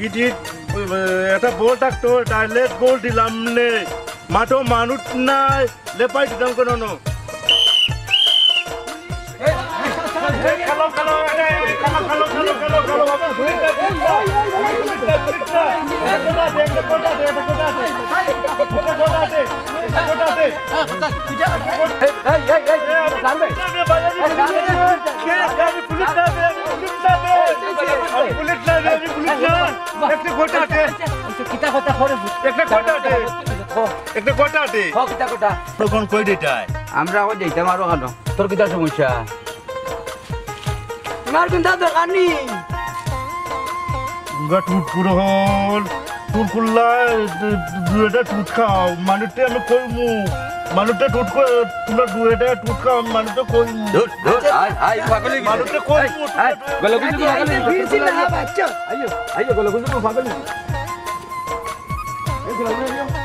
edit এটা বল থাকতো dialect গোল দিলাম নে মাঠো মানুষ নাই লেপাই দিতাম কোনো নো খেলো খেলো খেলো খেলো খেলো খেলো বাবা আমরা আবার যাইতাম আরো কেন তোর কিতা সমস্যা আমার কোনটা দরকার নেই টুট পুরো হল টুট করলা দুটা টুট খাও মানুষটা আমি কইমু মানুষটা টুট করে তোমরা দুটা টুট খাও মানুষটা কইমু আই পাগলি মানুষটা কইমু গলো কিন্তু পাগলি ফিরছি না বাচ্চা আইও আইও গলো কিন্তু পাগলি এই গলো